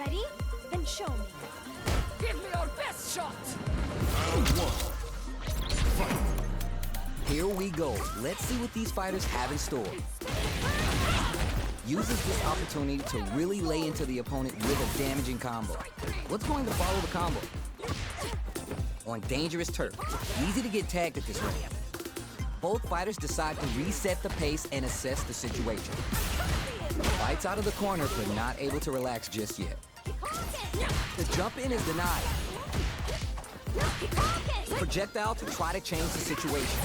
Ready? Then show me. Give me your best shot! Round one. Fight. Here we go. Let's see what these fighters have in store. Uses this opportunity to really lay into the opponent with a damaging combo. What's going to follow the combo? On dangerous turf. Easy to get tagged at this rate. Both fighters decide to reset the pace and assess the situation. Fights out of the corner, but not able to relax just yet. The jump in is denied. Projectile to try to change the situation.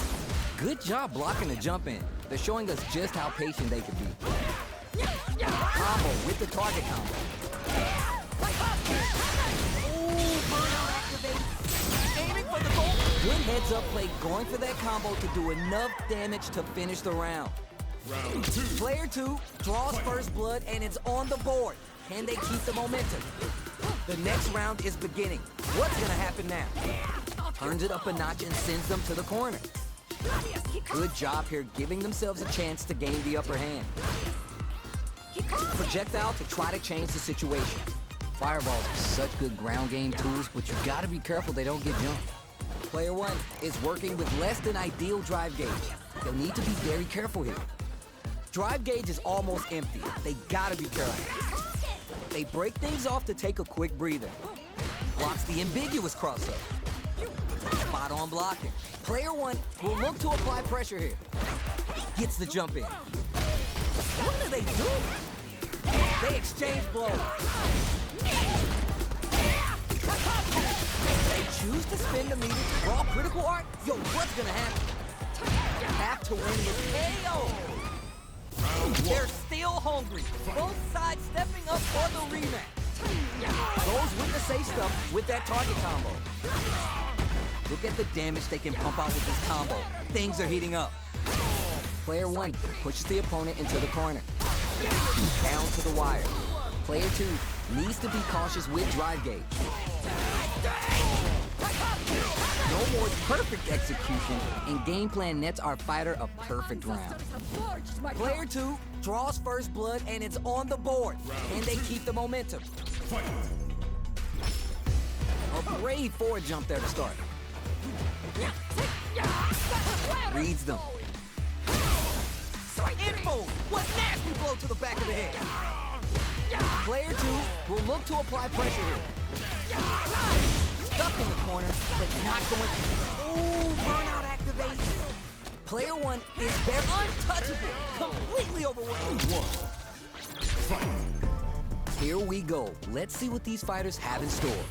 Good job blocking the jump in. They're showing us just how patient they can be. Combo with the target combo. Ooh, burnout activate. Aiming for the goal. Good heads up play going for that combo to do enough damage to finish the round. Round two. Player 2 draws first blood and it's on the board. Can they keep the momentum? The next round is beginning. What's gonna happen now? Turns it up a notch and sends them to the corner. Good job here giving themselves a chance to gain the upper hand. Projectile to try to change the situation. Fireballs are such good ground game tools, but you gotta be careful they don't get jumped. Player 1 is working with less than ideal drive gauge. They'll need to be very careful here. Drive gauge is almost empty. They gotta be careful. They break things off to take a quick breather. Blocks the ambiguous crossover. Spot on blocking. Player 1 will look to apply pressure here. Gets the jump in. What do they do? They exchange blows. They choose to spend the meter to draw critical art? Yo, what's gonna happen? Have to win with KO. They're still hungry. Both sides stepping up for the rematch. Goes with the safe stuff with that target combo. Look at the damage they can pump out with this combo. Things are heating up. Player 1 pushes the opponent into the corner. Down to the wire. Player 2 needs to be cautious with drive gauge. No more perfect execution, and game plan nets our fighter a perfect round. Player 2 draws first blood and it's on the board. Can they keep the momentum? Fight. A brave forward jump there to start. Reads them. Info! What nasty blow to the back of the head. Player 2 will look to apply pressure here. Stuck in the corner, but not going. Ooh, burnout activate. Player 1 is very untouchable, completely overwhelmed. Fight. Here we go. Let's see what these fighters have in store.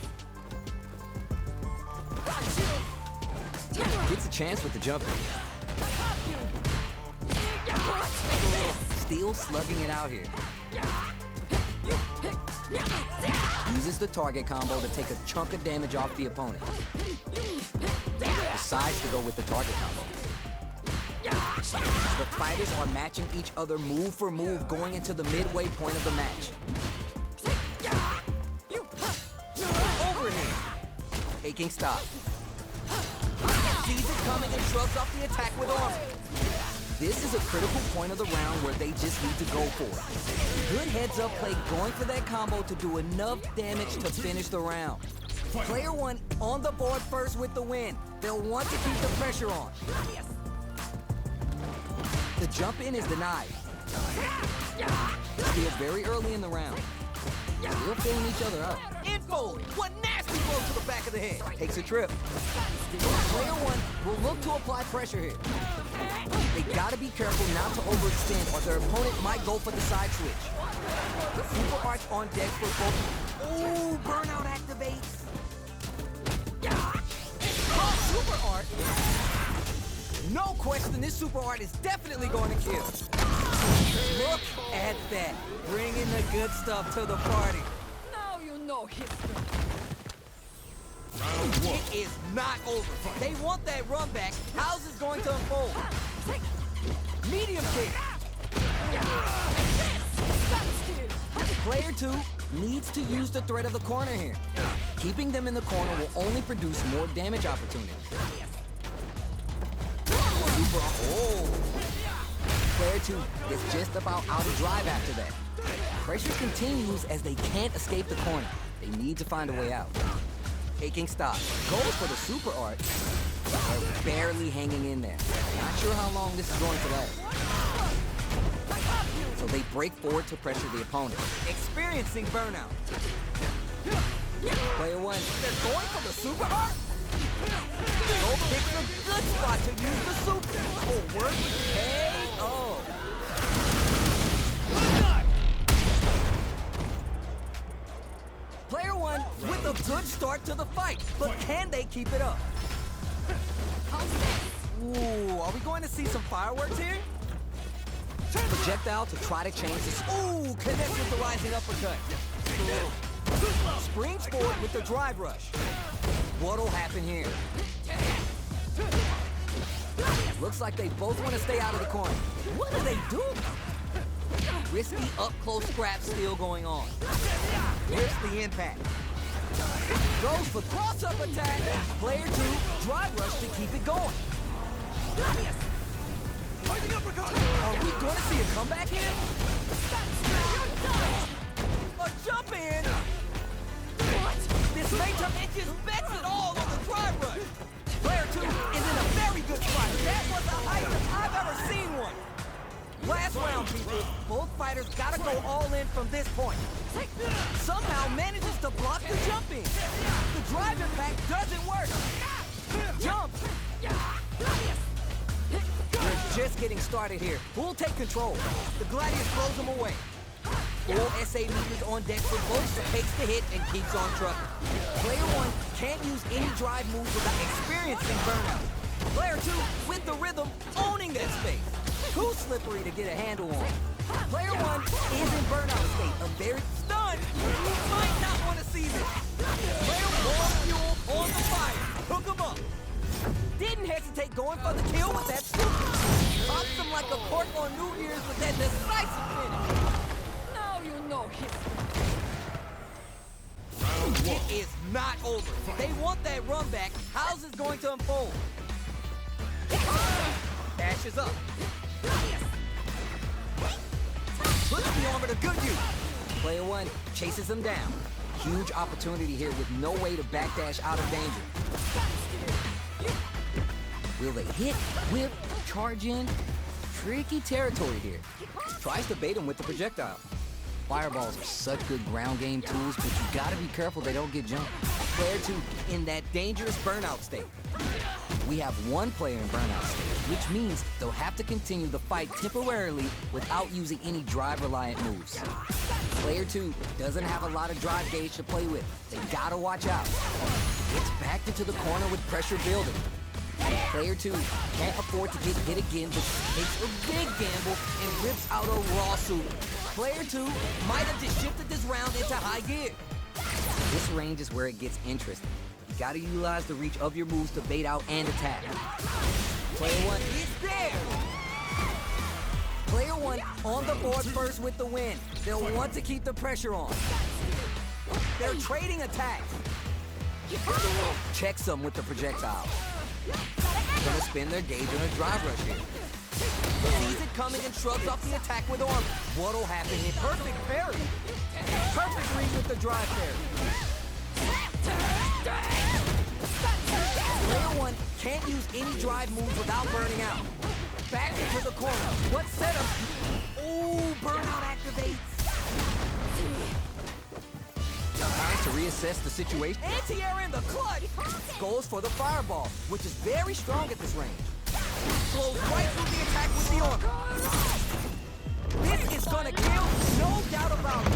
Gets a chance with the jump in. Still slugging it out here. Uses the target combo to take a chunk of damage off the opponent. Decides to go with the target combo. The fighters are matching each other move for move going into the midway point of the match. Overhand. Taking stock. Sees it coming and shrugs off the attack with armor. This is a critical point of the round where they just need to go for it. Good heads-up play going for that combo to do enough damage to finish the round. Player 1 on the board first with the win. They'll want to keep the pressure on. The jump in is denied. Still very early in the round. Still filling each other up. Info! What nasty blow to the back of the head. Takes a trip. Player 1 will look to apply pressure here. They gotta be careful not to overextend or their opponent might go for the side switch. The super arch on deck for both. Ooh, burnout activates. Super art. No question, this super art is definitely going to kill. Look at that. Bringing the good stuff to the party. Now you know history. Round one. It is not over. They want that run back. How's this going to unfold? Medium kick. Player 2 needs to use the threat of the corner here. Keeping them in the corner will only produce more damage opportunities. Oh! Player 2 is just about out of drive after that. Pressure continues as they can't escape the corner. They need to find a way out. Taking stock. Goes for the super art. They're barely hanging in there. Not sure how long this is going to last. So they break forward to pressure the opponent. Experiencing burnout. Player one, they're going for the super art? Go pick a good spot to use the super. Oh, work. KO. Player one with a good start to the fight, but can they keep it up? Ooh, are we going to see some fireworks here? Projectile to try to change this. Ooh, connects with the rising uppercut. Springs forward with the drive rush. What'll happen here? Looks like they both want to stay out of the corner. What do they do? Risky up-close scrap still going on. Here's the impact. Goes for cross-up attack. Player two, drive rush to keep it going. Are we going to see a comeback here? A jump in! What? This Meitum inches bets it all on the drive rush. Player two is in a very good spot. That was the highest I've ever seen one. Last round, people. Both fighters gotta go all in from this point. Somehow manages to block the jump in. The drive impact doesn't work. Jump! We're just getting started here. Who'll take control? The Gladius blows him away. 4 SA meters on deck for both, takes the hit and keeps on trucking. Player one can't use any drive moves without experiencing burnout. Player two, with the rhythm, owning that space. Too slippery to get a handle on. Player one is in burnout state, a very stunned. You might not want to see this. Player more fuel on the fire. Hook him up. Didn't hesitate going for the kill with that super. Pops him like a pork on New Year's with that decisive finish. Now you know history. Round one. It is not over. They want that run back. How's this going to unfold? Dashes up. Puts the armor to good use. Player one chases him down. Huge opportunity here with no way to backdash out of danger. Will they hit, whip, charge in? Tricky territory here. Tries to bait him with the projectile. Fireballs are such good ground game tools, but you gotta be careful they don't get jumped. Player two in that dangerous burnout state. We have one player in burnout state, which means they'll have to continue the fight temporarily without using any drive-reliant moves. Player two doesn't have a lot of drive gauge to play with. They gotta watch out. Gets backed into the corner with pressure building. Player two can't afford to get hit again, but takes a big gamble and rips out a raw suit. Player two might have just shifted this round into high gear. This range is where it gets interesting. You gotta utilize the reach of your moves to bait out and attack. Player one is there! Player one on the board first with the win. They'll want to keep the pressure on. They're trading attacks. Checks them with the projectile. Gonna spin their gauge on a drive rush here. Sees it coming and shrugs off the attack with armor. What'll happen here? Perfect parry. Perfect read with the drive parry. Player one can't use any drive moves without burning out. Back into the corner. What setup? Ooh, burnout activates. Time to reassess the situation. Anti-air in the clutch! Goes for the fireball, which is very strong at this range. Flows right through the attack with the armor. This is gonna kill, no doubt about it.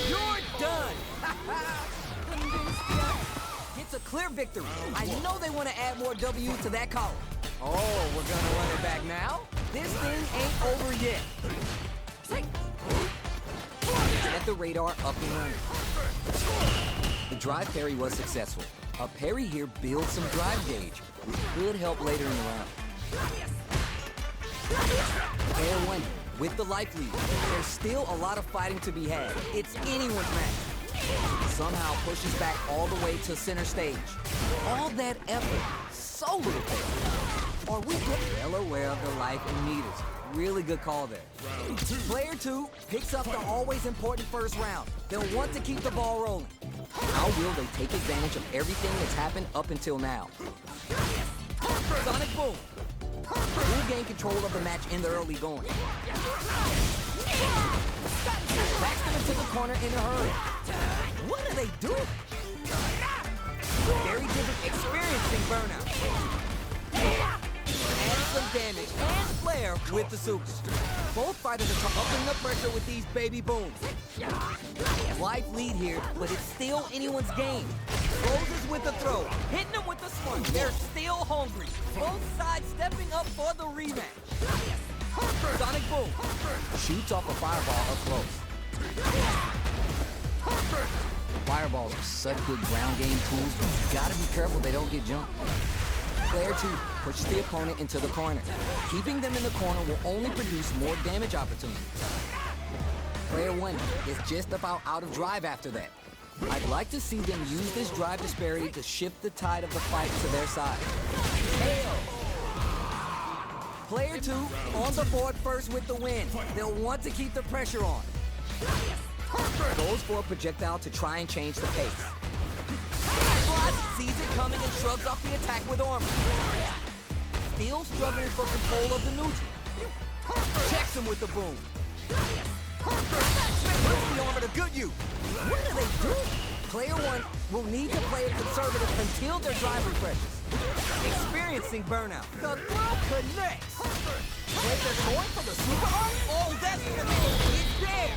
You're done! Gets a clear victory. I know they want to add more W's to that column. Oh, we're gonna run it back now? This thing ain't over yet. Get the radar up and running. The drive parry was successful. A parry here builds some drive gauge, which could help later in the round. Player one with the life lead. There's still a lot of fighting to be had. It's anyone's match. Somehow pushes back all the way to center stage. All that effort, so little payoff. Are we well aware of the life in meters? Really good call there. Round 2. Player 2 picks up the always important first round. They'll want to keep the ball rolling. How will they take advantage of everything that's happened up until now? Sonic Boom. Who gain control of the match in the early going? Backs them into the corner in a hurry. What are they doing? Very different experiencing burnout. And some damage and flair with the super. Both fighters are upping the pressure with these baby booms. Life lead here, but it's still anyone's game. Closes with the throw, hitting them with the swing. They're still hungry. Both sides stepping up for the rematch. Sonic Boom shoots off a fireball up close. Fireballs are such good ground game tools, but you gotta be careful they don't get jumped. Player 2 pushes the opponent into the corner. Keeping them in the corner will only produce more damage opportunities. Player 1 is just about out of drive after that. I'd like to see them use this drive disparity to shift the tide of the fight to their side. Player 2 on the board first with the win. They'll want to keep the pressure on. Goes for a projectile to try and change the pace. Sees it coming and shrugs off the attack with armor. Still struggling for control of the neutral. Checks him with the boom. Puts the armor to good use. What are they doing? Player 1 will need to play it conservative until their drive refreshes. Experiencing burnout. The throw connects. Wait, they're going for the super arm? Oh, that's the middle. It's there.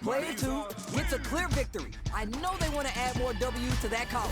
Player 2 gets a clear victory. I know they want to add more W's to that column.